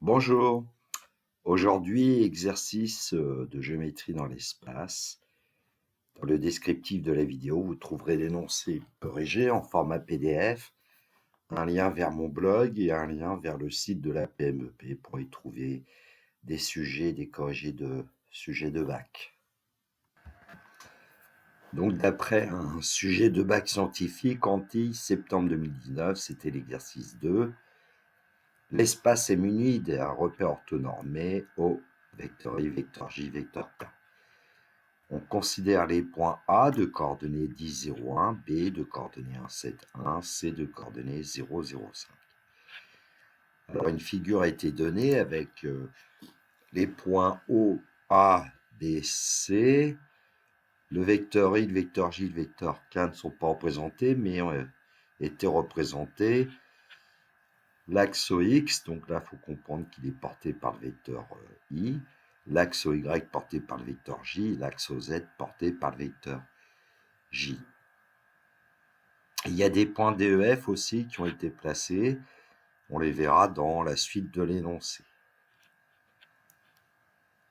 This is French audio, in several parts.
Bonjour, aujourd'hui exercice de géométrie dans l'espace. Dans le descriptif de la vidéo, vous trouverez l'énoncé corrigé en format PDF, un lien vers mon blog et un lien vers le site de la PMEP pour y trouver des sujets, des corrigés de sujets de bac. Donc d'après un sujet de bac scientifique, Antilles, septembre 2019, c'était l'exercice 2. L'espace est muni d'un repère orthonormé O, vecteur I, vecteur J, vecteur K. On considère les points A de coordonnées 10, 0, 1, B de coordonnées 1, 7, 1, C de coordonnées 0, 0, 5. Alors une figure a été donnée avec les points O, A, B, C. Le vecteur I, le vecteur J, le vecteur K ne sont pas représentés, mais ont été représentés. L'axe OX, donc là, il faut comprendre qu'il est porté par le vecteur I. L'axe OY porté par le vecteur J. L'axe OZ porté par le vecteur J. Il y a des points DEF aussi qui ont été placés. On les verra dans la suite de l'énoncé.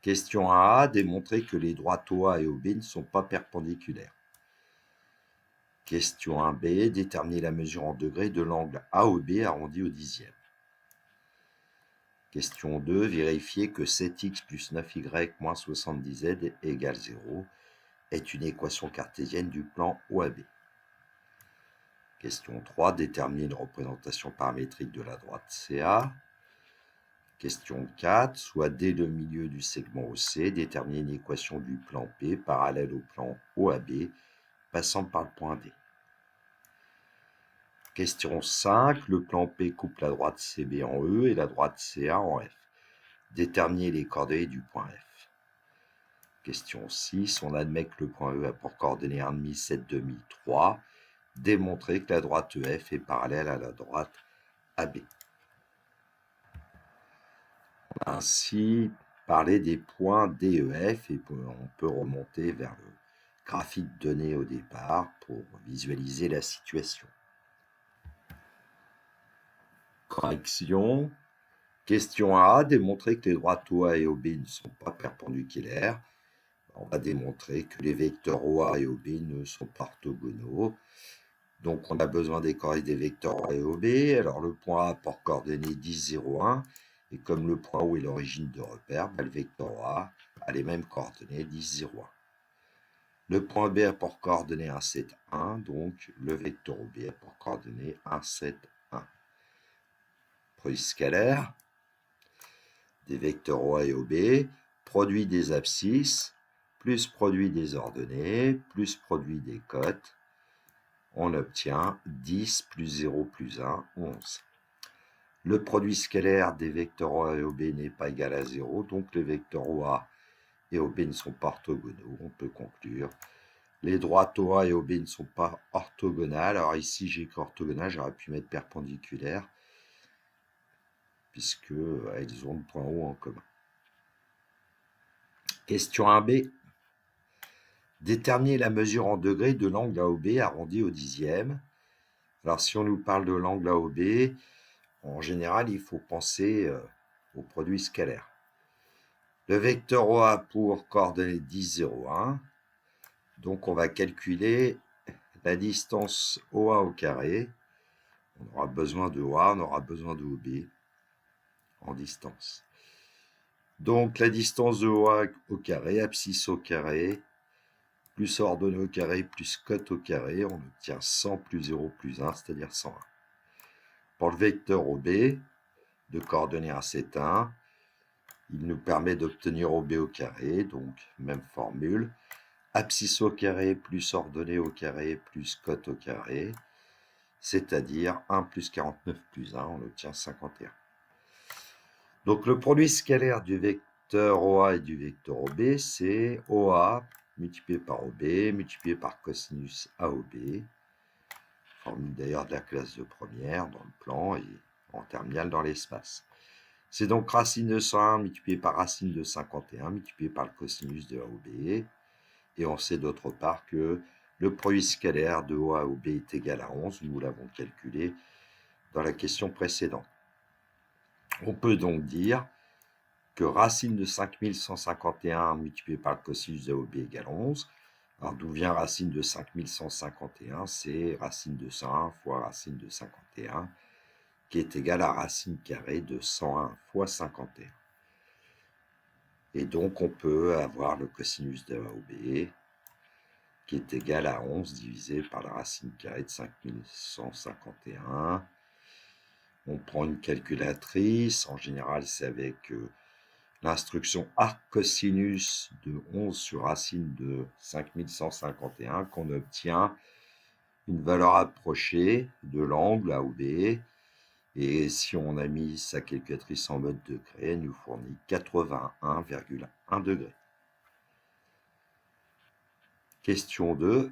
Question 1A, démontrer que les droites OA et OB ne sont pas perpendiculaires. Question 1B, déterminer la mesure en degrés de l'angle AOB arrondi au dixième. Question 2, vérifier que 7x plus 9y moins 70z égale 0 est une équation cartésienne du plan OAB. Question 3, déterminer une représentation paramétrique de la droite CA. Question 4, soit dès le milieu du segment OC, déterminer une équation du plan P parallèle au plan OAB passant par le point D. Question 5, le plan P coupe la droite CB en E et la droite CA en F. Déterminer les coordonnées du point F. Question 6, on admet que le point E a pour coordonnées 1,5, 7,5, 3. Démontrer que la droite EF est parallèle à la droite AB. On a ainsi parlé des points DEF et on peut remonter vers le graphique donné au départ pour visualiser la situation. Correction. Question A, démontrer que les droites OA et OB ne sont pas perpendiculaires. On va démontrer que les vecteurs OA et OB ne sont pas orthogonaux. Donc on a besoin des coordonnées des vecteurs OA et OB. Alors le point A porte coordonnées 10, 0, 1. Et comme le point O est l'origine de repère, le vecteur OA a les mêmes coordonnées 10, 0, 1. Le point B a pour coordonnées 1, 7, 1. Donc le vecteur OB a pour coordonnées 1, 7, 1. Produit scalaire des vecteurs OA et OB, produit des abscisses, plus produit des ordonnées, plus produit des cotes, on obtient 10 plus 0 plus 1, 11. Le produit scalaire des vecteurs OA et OB n'est pas égal à 0, donc les vecteurs OA et OB ne sont pas orthogonaux. On peut conclure. Les droites OA et OB ne sont pas orthogonales. Alors ici, j'ai écrit orthogonale, j'aurais pu mettre perpendiculaire, puisqu'elles ont le point O en commun. Question 1b. Déterminer la mesure en degrés de l'angle AOB arrondi au dixième. Alors, si on nous parle de l'angle AOB, en général, il faut penser au produit scalaire. Le vecteur OA pour coordonnées 10, 0, 1. Donc, on va calculer la distance OA au carré. On aura besoin de OA, on aura besoin de OB en distance. Donc, la distance de OA au carré, abscisse au carré, plus ordonnée au carré, plus cote au carré, on obtient 100 plus 0 plus 1, c'est-à-dire 101. Pour le vecteur OB, de coordonnées 1, 7, 1, il nous permet d'obtenir OB au carré, donc même formule. Abscisse au carré plus ordonnée au carré plus cote au carré, c'est-à-dire 1 plus 49 plus 1, on obtient 51. Donc le produit scalaire du vecteur OA et du vecteur OB, c'est OA multiplié par OB, multiplié par cosinus AOB, formule d'ailleurs de la classe de première dans le plan et en terminale dans l'espace. C'est donc racine de 101 multiplié par racine de 51 multiplié par le cosinus de AOB. Et on sait d'autre part que le produit scalaire de OA à OB est égal à 11. Nous l'avons calculé dans la question précédente. On peut donc dire que racine de 5151 multiplié par le cosinus de AOB égale 11. Alors d'où vient racine de 5151? C'est racine de 101 fois racine de 51, qui est égale à racine carrée de 101 fois 51. Et donc on peut avoir le cosinus de AOB qui est égal à 11 divisé par la racine carrée de 5151. On prend une calculatrice, en général c'est avec l'instruction arc cosinus de 11 sur racine de 5151 qu'on obtient une valeur approchée de l'angle AOB. Et si on a mis sa calculatrice en mode degré, elle nous fournit 81,1 degrés. Question 2.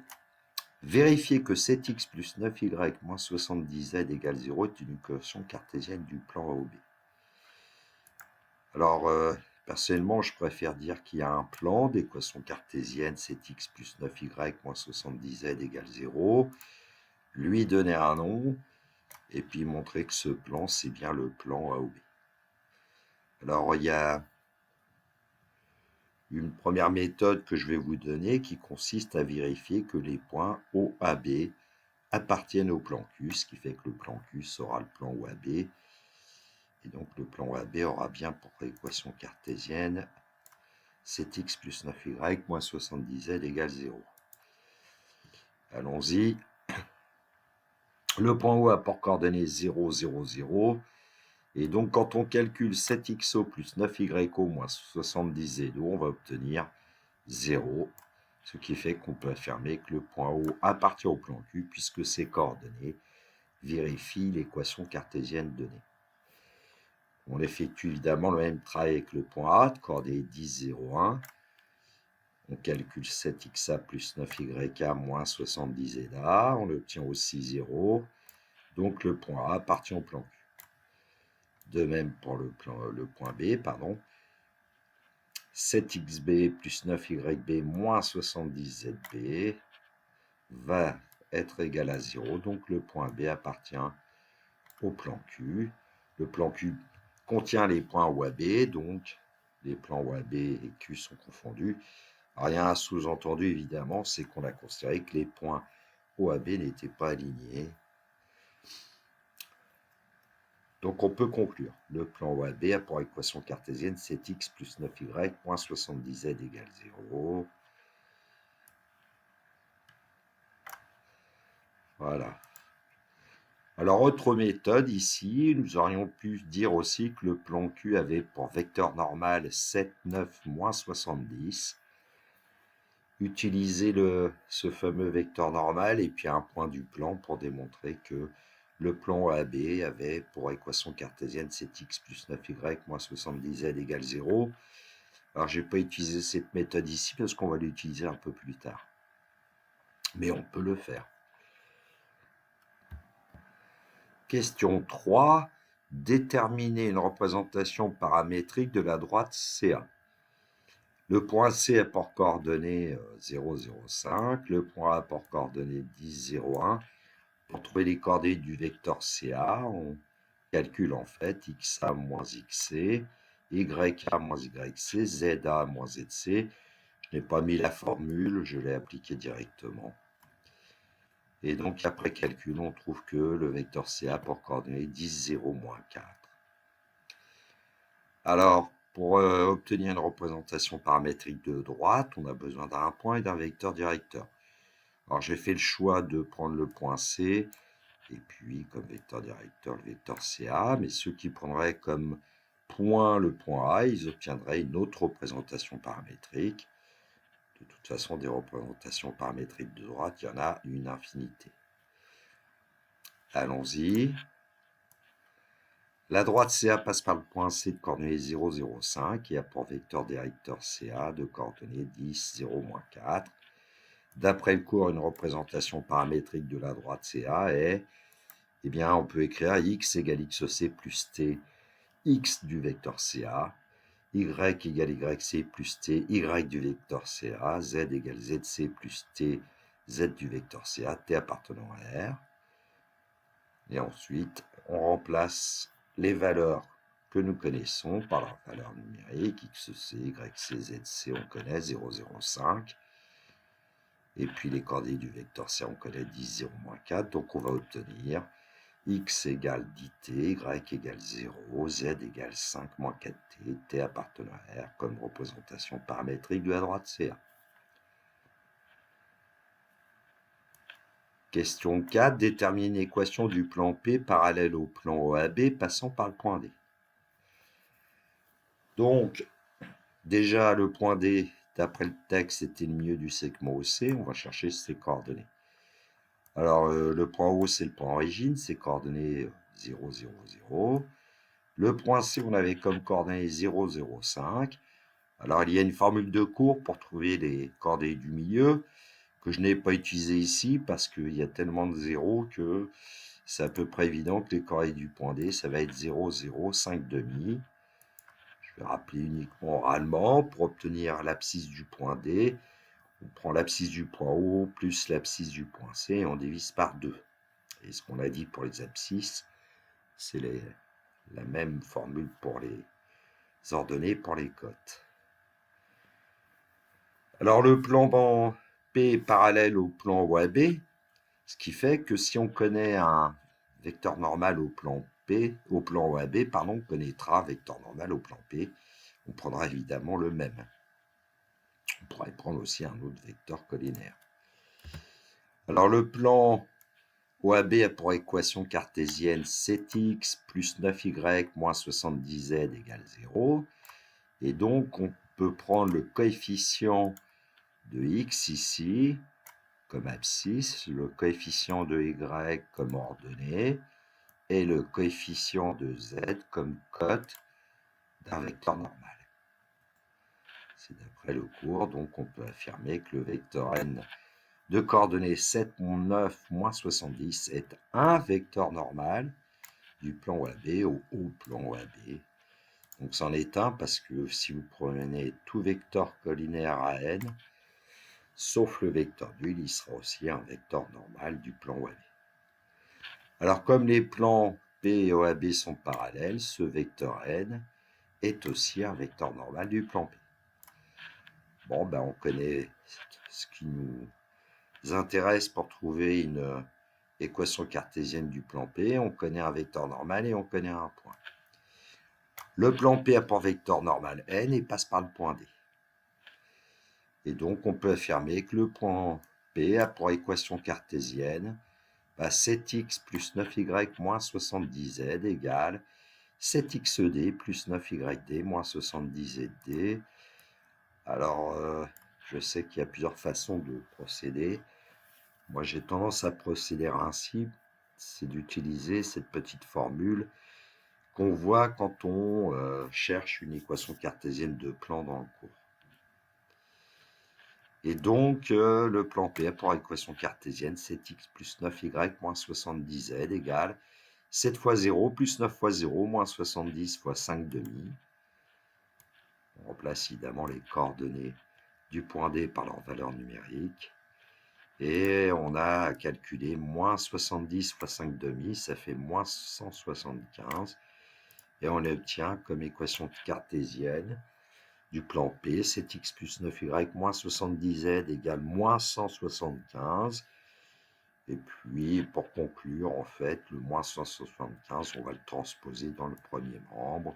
Vérifier que 7x plus 9y moins 70z égale 0 est une équation cartésienne du plan AOB. Alors, personnellement, je préfère dire qu'il y a un plan d'équation cartésienne 7x plus 9y moins 70z égale 0, lui donner un nom, et puis montrer que ce plan, c'est bien le plan AOB. Alors, il y a une première méthode que je vais vous donner qui consiste à vérifier que les points OAB appartiennent au plan Q, ce qui fait que le plan Q sera le plan OAB. Et donc, le plan OAB aura bien pour équation cartésienne 7x plus 9y moins 70z égale 0. Allons-y. Le point O a pour coordonnées 0, 0, 0. Et donc, quand on calcule 7xo plus 9yo moins 70z, on va obtenir 0. Ce qui fait qu'on peut affirmer que le point O appartient au plan Q puisque ses coordonnées vérifient l'équation cartésienne donnée. On effectue évidemment le même travail avec le point A, de coordonnées 10, 0, 1. On calcule 7xa plus 9ya moins 70za. On obtient aussi 0. Donc le point A appartient au plan Q. De même pour le point B, 7xb plus 9yb moins 70zb va être égal à 0. Donc le point B appartient au plan Q. Le plan Q contient les points OAB, donc les plans OAB et Q sont confondus. Alors, il y a un sous-entendu, évidemment, c'est qu'on a considéré que les points OAB n'étaient pas alignés. Donc, on peut conclure. Le plan OAB a pour équation cartésienne 7x plus 9y moins 70z égale 0. Voilà. Alors, autre méthode ici, nous aurions pu dire aussi que le plan Q avait pour vecteur normal 7, 9, moins 70. Utiliser ce fameux vecteur normal et puis un point du plan pour démontrer que le plan AB avait pour équation cartésienne 7x plus 9y moins 70z égale 0. Alors, je n'ai pas utilisé cette méthode ici parce qu'on va l'utiliser un peu plus tard. Mais on peut le faire. Question 3. Déterminer une représentation paramétrique de la droite CA. Le point C a pour coordonnées 0, 0, 5. Le point A a pour coordonnées 10, 0, 1. Pour trouver les coordonnées du vecteur CA, on calcule en fait xa moins xc, ya moins yc, za moins zc. Je n'ai pas mis la formule, je l'ai appliquée directement. Et donc après calcul, on trouve que le vecteur CA a pour coordonnées 10, 0, moins 4. Alors, pour obtenir une représentation paramétrique de droite, on a besoin d'un point et d'un vecteur directeur. Alors, j'ai fait le choix de prendre le point C, et puis comme vecteur directeur, le vecteur CA, mais ceux qui prendraient comme point le point A, ils obtiendraient une autre représentation paramétrique. De toute façon, des représentations paramétriques de droite, il y en a une infinité. Allons-y. La droite CA passe par le point C de coordonnées 0, 0, 5 et a pour vecteur directeur CA de coordonnées 10, 0, moins 4. D'après le cours, une représentation paramétrique de la droite CA est, eh bien, on peut écrire x égale xc plus t, x du vecteur CA, y égale yc plus t, y du vecteur CA, z égale zc plus t, z du vecteur CA, t appartenant à R. Et ensuite, on remplace les valeurs que nous connaissons par leur valeur numérique, XC, YC, ZC, on connaît 0, 0, 5. Et puis les coordonnées du vecteur C, on connaît 10, 0, moins 4. Donc on va obtenir x égale 10t, y égale 0, z égale 5 moins 4t, t appartenant à R comme représentation paramétrique de la droite CA. Question 4. Détermine une équation du plan P parallèle au plan OAB passant par le point D. Donc, déjà, le point D, d'après le texte, c'était le milieu du segment OC. On va chercher ses coordonnées. Alors, le point O, c'est le point origine, ses coordonnées 0, 0, 0. Le point C, on avait comme coordonnées 0, 0, 5. Alors, il y a une formule de cours pour trouver les coordonnées du milieu que je n'ai pas utilisée ici parce qu'il y a tellement de zéros que c'est à peu près évident que les coordonnées du point D, ça va être 0, 0, 5 demi. Je vais rappeler uniquement oralement pour obtenir l'abscisse du point D. On prend l'abscisse du point O plus l'abscisse du point C et on divise par 2. Et ce qu'on a dit pour les abscisses, c'est la même formule pour les ordonnées, pour les cotes. Alors le plan P est parallèle au plan OAB, ce qui fait que si on connaît un vecteur normal au plan OAB, on connaîtra un vecteur normal au plan P. On prendra évidemment le même. On pourrait prendre aussi un autre vecteur collinaire. Alors le plan OAB a pour équation cartésienne 7x plus 9y moins 70z égale 0. Et donc, on peut prendre le coefficient de x ici comme abscisse, le coefficient de y comme ordonnée et le coefficient de z comme cote d'un vecteur normal. C'est d'après le cours, donc on peut affirmer que le vecteur n de coordonnées 7, 9, moins 70 est un vecteur normal du plan OAB au plan OAB. Donc c'en est un parce que si vous prenez tout vecteur collinaire à n, sauf le vecteur nul, il sera aussi un vecteur normal du plan OAB. Alors comme les plans P et OAB sont parallèles, ce vecteur n est aussi un vecteur normal du plan P. Bon, ben on connaît ce qui nous intéresse pour trouver une équation cartésienne du plan P. On connaît un vecteur normal et on connaît un point. Le plan P a pour vecteur normal n et passe par le point D. Et donc, on peut affirmer que le point P a pour équation cartésienne 7x plus 9y moins 70z égale 7xd plus 9yd moins 70zd. Alors, je sais qu'il y a plusieurs façons de procéder. Moi, j'ai tendance à procéder ainsi, c'est d'utiliser cette petite formule qu'on voit quand on cherche une équation cartésienne de plan dans le cours. Et donc, le plan P a pour équation cartésienne 7x plus 9y moins 70z égale 7 fois 0 plus 9 fois 0 moins 70 fois 5 demi. On remplace évidemment les coordonnées du point D par leur valeur numérique. Et on a calculé moins 70 fois 5 demi, ça fait moins 175. Et on obtient comme équation cartésienne du plan P, 7x plus 9y moins 70z égale moins 175. Et puis, pour conclure, en fait, le moins 175, on va le transposer dans le premier membre.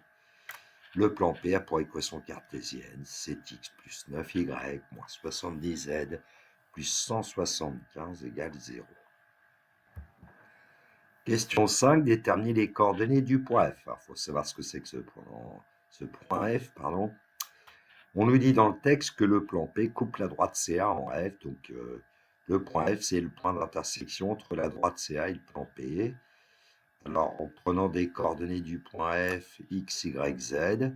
Le plan P a pour équation cartésienne 7x plus 9y moins 70z plus 175 égale 0. Question 5, déterminer les coordonnées du point F. Il faut savoir ce que c'est que ce point F. On nous dit dans le texte que le plan P coupe la droite CA en F. Donc, le point F, c'est le point d'intersection entre la droite CA et le plan P. Alors, en prenant des coordonnées du point F, x, y, z,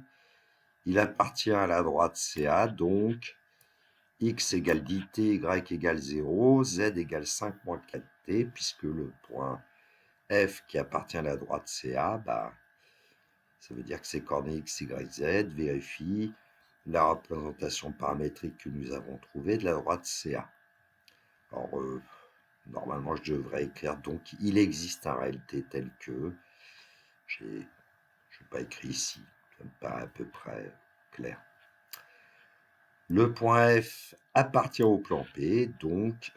il appartient à la droite CA, donc x égale 10t, y égale 0, z égale 5 moins 4t, puisque le point F qui appartient à la droite CA, ça veut dire que ces coordonnées x, y, z vérifient la représentation paramétrique que nous avons trouvée de la droite CA. Alors, normalement, je devrais écrire donc il existe en réalité tel que. Je Je n'ai pas écrit ici, ça me paraît à peu près clair. Le point F appartient au plan P, donc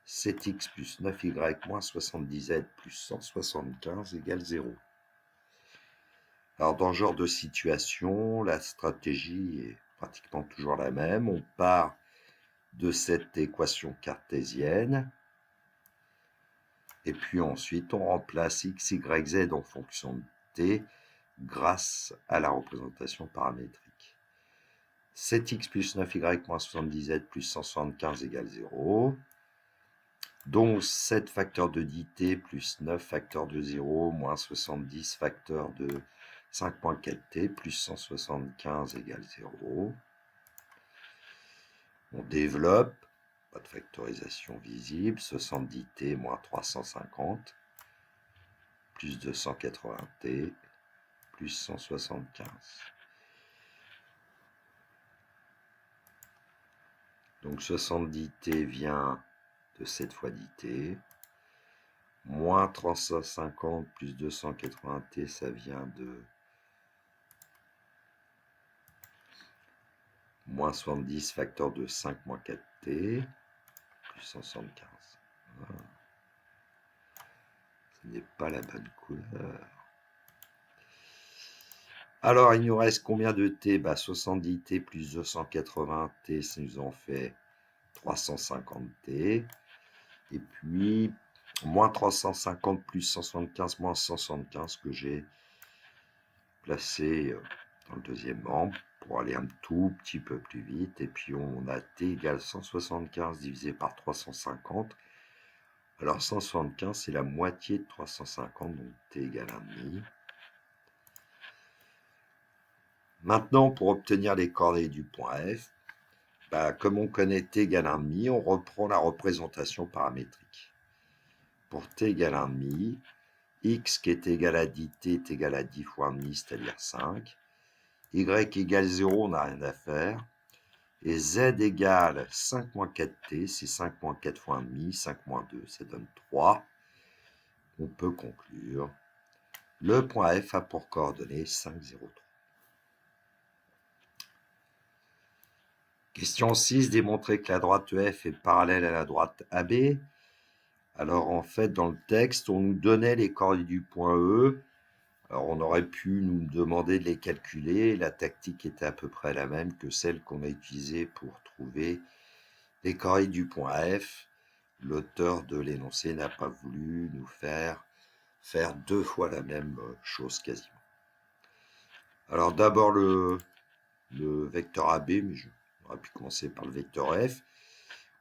7x plus 9y moins 70z plus 175 égale 0. Alors, dans ce genre de situation, la stratégie est pratiquement toujours la même. On part de cette équation cartésienne. Et puis ensuite, on remplace x, y, z en fonction de t grâce à la représentation paramétrique. 7x plus 9y moins 70z plus 175 égale 0. Donc 7 facteur de 10t plus 9 facteur de 0 moins 70 facteur de 5.4t plus 175 égale 0. On développe, pas de factorisation visible, 70t moins 350 plus 280t plus 175. Donc 70t vient de 7 fois 10t, moins 350 plus 280t, ça vient de moins 70 facteur de 5 moins 4t, plus 175. Voilà. Ce n'est pas la bonne couleur. Alors, il nous reste combien de t? 70t plus 280t, ça nous en fait 350t. Et puis, moins 350 plus 175 moins 175 que j'ai placé dans le deuxième membre pour aller un tout petit peu plus vite. Et puis, on a t égale 175 divisé par 350. Alors, 175, c'est la moitié de 350, donc t égale 1,5. Maintenant, pour obtenir les coordonnées du point F, comme on connaît t égale 1,5, on reprend la représentation paramétrique. Pour t égale 1,5, x qui est égal à 10t est égal à 10 fois 1,5, c'est-à-dire 5. Y égale 0, on n'a rien à faire. Et z égale 5 moins 4t, c'est 5 moins 4 fois 1,5, 5 moins 2, ça donne 3. On peut conclure. Le point F a pour coordonnées 5, 0, 3. Question 6, démontrer que la droite EF est parallèle à la droite AB. Alors en fait, dans le texte, on nous donnait les coordonnées du point E. Alors on aurait pu nous demander de les calculer. La tactique était à peu près la même que celle qu'on a utilisée pour trouver les coordonnées du point F. L'auteur de l'énoncé n'a pas voulu nous faire deux fois la même chose quasiment. Alors d'abord le vecteur AB, mais on aurait pu commencer par le vecteur F.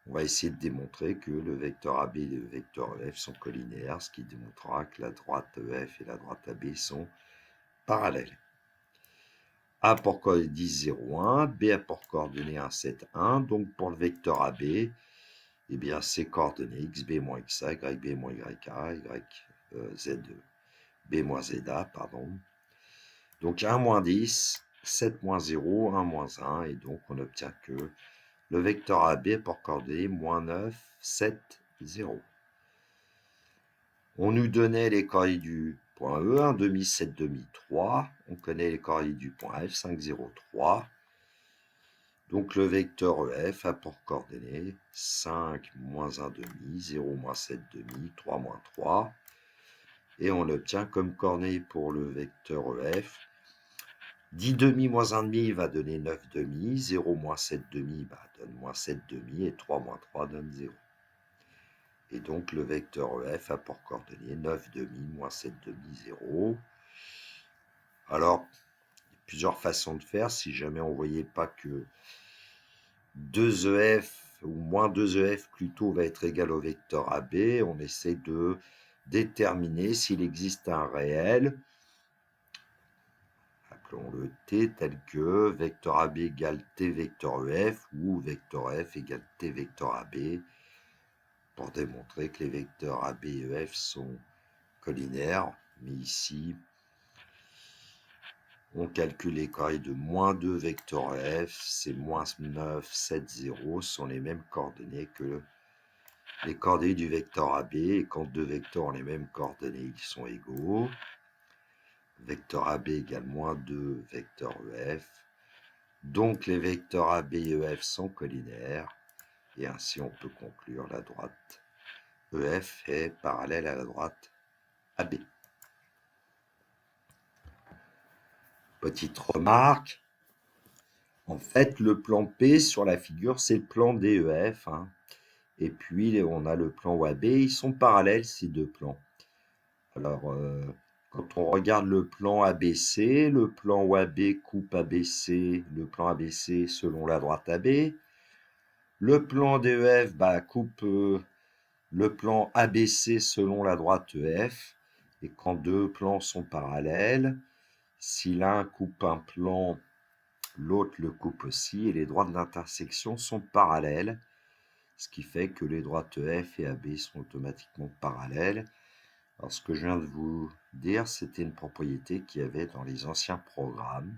On va essayer de démontrer que le vecteur AB et le vecteur EF sont collinaires, ce qui démontrera que la droite EF et la droite AB sont parallèles. A pour coordonnée 10, 0, 1, B a pour coordonnée 1, 7, 1. Donc pour le vecteur AB, eh bien ses coordonnées xb moins xa, yb moins yk, z b moins za, pardon. Donc 1 moins 10, 7 moins 0, 1 moins 1, et donc on obtient que le vecteur AB pour coordonnées moins 9, 7, 0. On nous donnait les coordonnées du point E, 1 demi, 7 demi, 3. On connaît les coordonnées du point F, 5, 0, 3. Donc le vecteur EF a pour coordonnées 5 moins 1 demi, 0 moins 7 demi, 3 moins 3. Et on obtient comme coordonnées pour le vecteur EF 10 demi moins 1 demi va donner 9 demi, 0 moins 7 demi donne moins 7 demi, et 3 moins 3 donne 0. Et donc le vecteur EF a pour coordonnées 9 demi moins 7 demi, 0. Alors, il y a plusieurs façons de faire. Si jamais on ne voyait pas que 2EF ou moins 2EF plutôt va être égal au vecteur AB, on essaie de déterminer s'il existe un réel, appelons-le T, tel que vecteur AB égale T vecteur EF ou vecteur F égale T vecteur AB, pour démontrer que les vecteurs AB et EF sont collinaires. Mais ici, on calcule les coordonnées de moins 2 vecteurs F, c'est moins 9, 7, 0, sont les mêmes coordonnées que les coordonnées du vecteur AB, et quand deux vecteurs ont les mêmes coordonnées, ils sont égaux. vecteur AB égale moins 2 vecteur EF. Donc les vecteurs AB et EF sont collinaires. Et ainsi on peut conclure la droite EF est parallèle à la droite AB. Petite remarque, en fait le plan P sur la figure c'est le plan DEF, hein. Et puis on a le plan OAB, ils sont parallèles ces deux plans. Alors quand on regarde le plan ABC, le plan OAB coupe ABC, le plan ABC selon la droite AB. Le plan DEF coupe le plan ABC selon la droite EF. Et quand deux plans sont parallèles, si l'un coupe un plan, l'autre le coupe aussi, et les droites d'intersection sont parallèles, ce qui fait que les droites EF et AB sont automatiquement parallèles. Alors ce que je viens de vous dire, c'était une propriété qu'il y avait dans les anciens programmes.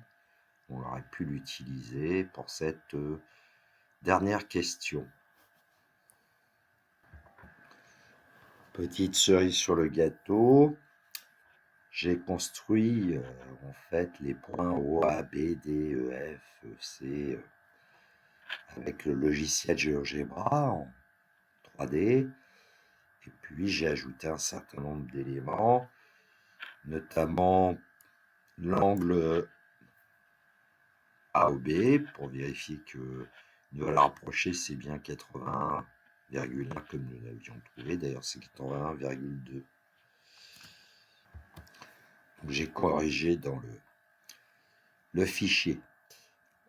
On aurait pu l'utiliser pour cette dernière question. Petite cerise sur le gâteau. J'ai construit en fait les points O, A, B, D, E, F, E, C avec le logiciel GeoGebra en 3D. Et puis j'ai ajouté un certain nombre d'éléments, notamment l'angle AOB pour vérifier que de la rapprocher c'est bien 81,1 comme nous l'avions trouvé. D'ailleurs c'est 81,2. J'ai corrigé dans le fichier.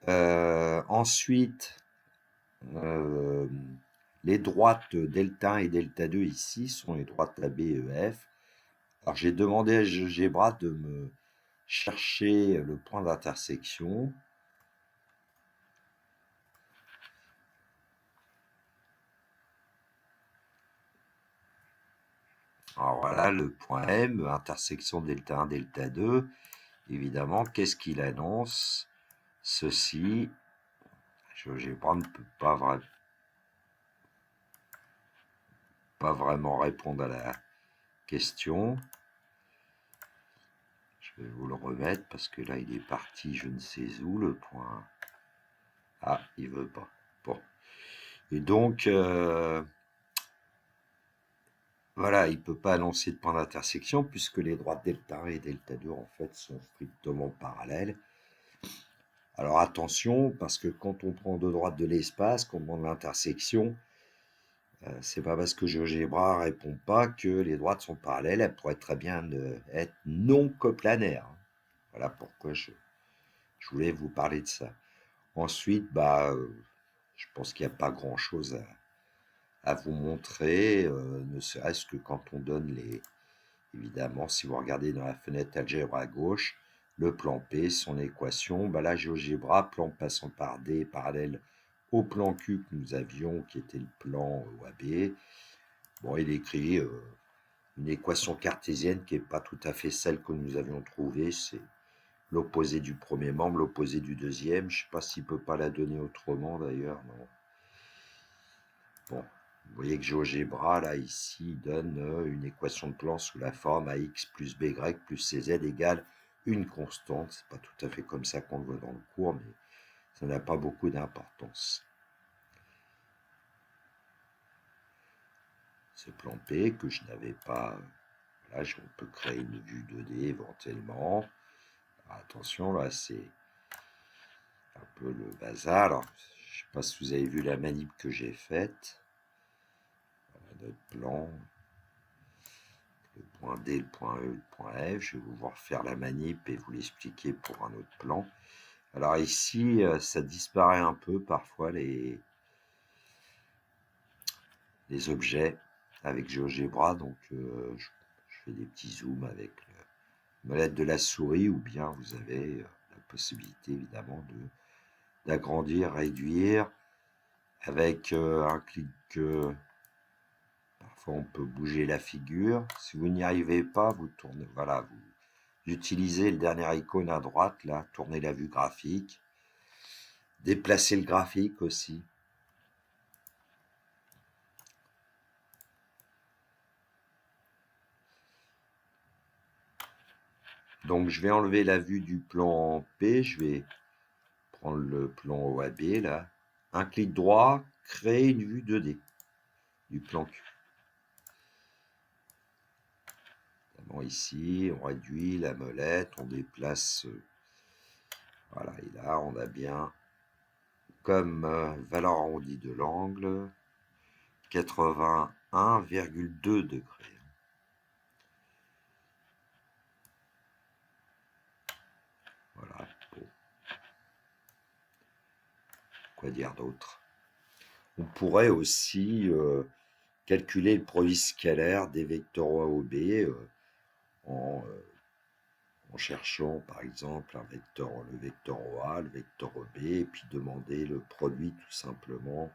Ensuite, les droites delta 1 et delta 2 ici sont les droites AB et EF. Alors j'ai demandé à GeoGebra de me chercher le point d'intersection. Alors voilà le point M, intersection delta 1, delta 2. Évidemment, qu'est-ce qu'il annonce? Ceci, GeoGebra ne peut pas vraiment répondre à la question. Je vais vous le remettre parce que là il est parti je ne sais où le point. Ah, il veut pas. Bon. Et donc voilà, il ne peut pas annoncer de point d'intersection puisque les droites delta 1 et delta 2 en fait sont strictement parallèles. Alors attention, parce que quand on prend deux droites de l'espace, qu'on demande l'intersection, c'est pas parce que GeoGebra répond pas que les droites sont parallèles, elles pourraient très bien être non coplanaires. Voilà pourquoi je voulais vous parler de ça. Ensuite, je pense qu'il n'y a pas grand-chose à vous montrer, ne serait-ce que quand on donne évidemment, si vous regardez dans la fenêtre algèbre à gauche, le plan P, son équation, là, GeoGebra, plan passant par D, parallèle au plan Q que nous avions, qui était le plan OAB. Bon, il écrit une équation cartésienne qui n'est pas tout à fait celle que nous avions trouvée, c'est l'opposé du premier membre, l'opposé du deuxième. Je ne sais pas s'il ne peut pas la donner autrement d'ailleurs, non. Bon, vous voyez que GeoGebra, là, ici, donne une équation de plan sous la forme AX plus BY plus CZ égale une constante. C'est pas tout à fait comme ça qu'on le voit dans le cours, mais ça n'a pas beaucoup d'importance. Ce plan P que je n'avais pas, là, on peut créer une vue 2D éventuellement. Alors, attention, là, c'est un peu le bazar. Alors, je ne sais pas si vous avez vu la manip que j'ai faite. Notre plan, le point D, le point E, le point F. Je vais vous refaire la manip et vous l'expliquer pour un autre plan. Alors ici, ça disparaît un peu parfois les objets avec GeoGebra. Donc je fais des petits zooms avec la molette de la souris ou bien vous avez la possibilité évidemment d'agrandir, réduire avec un clic. Parfois, on peut bouger la figure. Si vous n'y arrivez pas, vous tournez. Voilà, vous utilisez le dernier icône à droite, là, tournez la vue graphique. Déplacez le graphique aussi. Donc, je vais enlever la vue du plan P. Je vais prendre le plan OAB, là. Un clic droit, créer une vue 2D du plan Q. Bon, ici, on réduit la molette, on déplace. Voilà, et là, on a bien comme valeur arrondie de l'angle 81,2 degrés. Voilà. Bon. Quoi dire d'autre? On pourrait aussi calculer le produit scalaire des vecteurs A ou B en cherchant par exemple le vecteur A, le vecteur B, et puis demander le produit tout simplement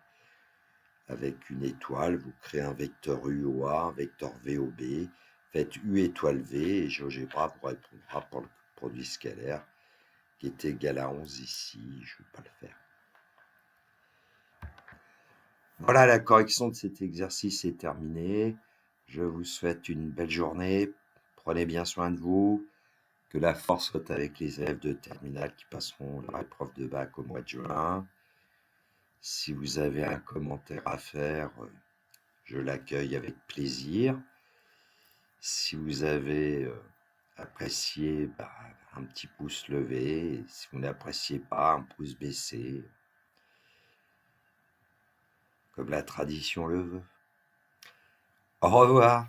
avec une étoile. Vous créez un vecteur UOA, un vecteur VOB, faites U étoile V, et GeoGebra vous répondra pour le produit scalaire qui est égal à 11 ici. Je ne vais pas le faire. Voilà, la correction de cet exercice est terminée. Je vous souhaite une belle journée. Prenez bien soin de vous. Que la force soit avec les élèves de terminale qui passeront leur épreuve de bac au mois de juin. Si vous avez un commentaire à faire, je l'accueille avec plaisir. Si vous avez apprécié, un petit pouce levé. Si vous n'appréciez pas, un pouce baissé, comme la tradition le veut. Au revoir.